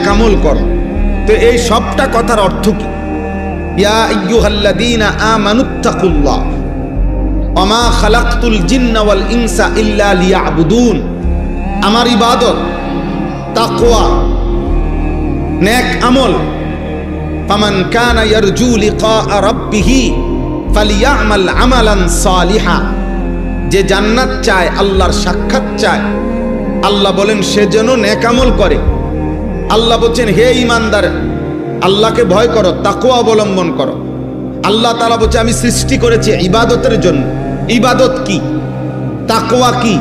নেক আমল করো। তো এই সবটা কথার অর্থ কি? ইয়া আইয়ুহাল্লাযীনা আমানুত্তাকুল্লাহ ওয়া মা খালাকতুল জিন্না ওয়াল ইনসা ইল্লা লিয়াবুদুন। আমার ইবাদত, তাকওয়া, নেক আমল। ফামান কানা ইয়ারজু লিকা রাব্বিহি ফালিয়ামাল আমালান সালিহা। যে জান্নাত চায়, আল্লাহর সাক্ষাৎ চায়, আল্লাহ বলেন সে যেন নেক আমল করে। আল্লাহ বলছেন হে ঈমানদার, আল্লাহকে ভয় করো, তাকওয়া অবলম্বন করো। আল্লাহ তাআলা বলছে আমি সৃষ্টি করেছি ইবাদতের জন্য। ইবাদত কি, তাকওয়া কি,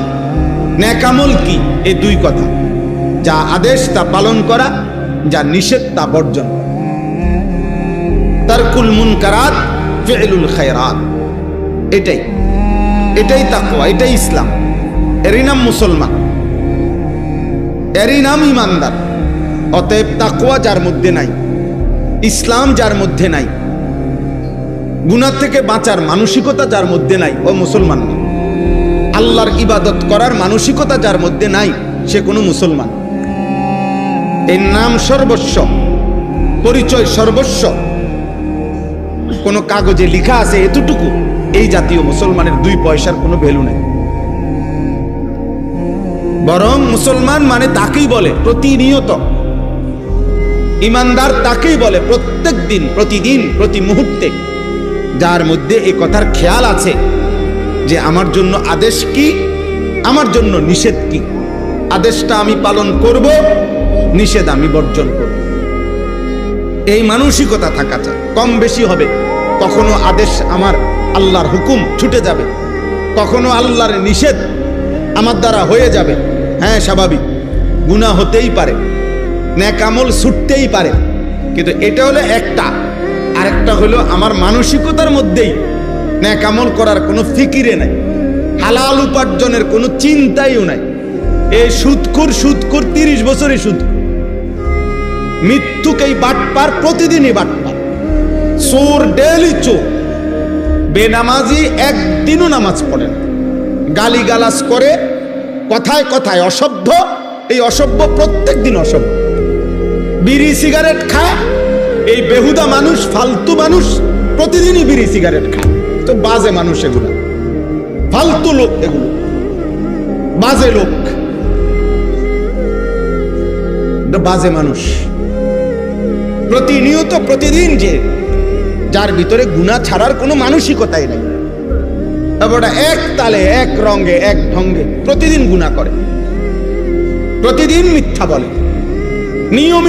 নেক আমল কি? এই দুই কথা। যা আদেশ তা পালন করা, যা নিষেধ তা বর্জন। তারকুল মুনকারাত ফি'লুল খায়রাত। এটাই তাকওয়া, এটাই ইসলাম। এরই নাম মুসলমান, এরই নাম ঈমানদার। অতএব তাকওয়া যার মধ্যে নাই, ইসলাম যার মধ্যে নাই, গুনাহ থেকে বাঁচার মানসিকতা যার মধ্যে নাই, ও মুসলমান না। আল্লাহর ইবাদত করার মানসিকতা যার মধ্যে নাই, সে কোনো মুসলমান। এর নাম সর্বস্ব, পরিচয় সর্বস্ব। কোন কাগজে লেখা আছে এতটুকু, এই জাতীয় মুসলমানের 2 পয়সার কোনো ভ্যালু নেই। বরং মুসলমান মানে তাকেই বলে প্রতিনিয়ত, ঈমানদার তাকেই বলে প্রত্যেক দিন, প্রতিদিন, প্রতি মুহূর্তে, যার মধ্যে এই কথার খেয়াল আছে যে আমার জন্য আদেশ কি, আমার জন্য নিষেধ কি। আদেশটা আমি পালন করব, নিষেধ আমি বর্জন করব। এই মানসিকতা থাকা চাই। কম বেশি হবে, কখনো আদেশ আমার আল্লাহর হুকুম ছুটে যাবে, কখনো আল্লাহর নিষেধ আমার দ্বারা হয়ে যাবে। হ্যাঁ, স্বাভাবিক, গুনাহ হতেই পারে, নেক আমল ছুটতেই পারে, কিন্তু এটা হলো একটা। আরেকটা হলো আমার মানসিকতার মধ্যেই নেক আমল করার কোনো ফিকিরে নাই, হালাল উপার্জনের কোনো চিন্তাইও নাই। এই সুদখোর 30 বছরে সুদখোর, মৃত্যুকেই বাটপার, প্রতিদিনই বাটপার, চোর ডেলি চোর, বেনামাজি একদিনও নামাজ পড়ে না, গালিগালাজ করে, কথায় কথায় অসভ্য। এই অসভ্য প্রত্যেক দিন অসভ্য। বিড়ি সিগারেট খায়, এই বেহুদা মানুষ, ফালতু মানুষ প্রতিদিনই বিড়ি সিগারেট খায়। তো বাজে মানুষ এগুলো, ফালতু লোক, এগুলো বাজে লোক, বাজে মানুষ। প্রতিনিয়ত, প্রতিদিন, যে যার ভিতরে গুনাহ ছাড়ার কোনো মানসিকতাই নাই, এবারে এক তালে, এক রঙে, এক ঢঙ্গে প্রতিদিন গুনাহ করে, প্রতিদিন মিথ্যা বলে, নিয়মিত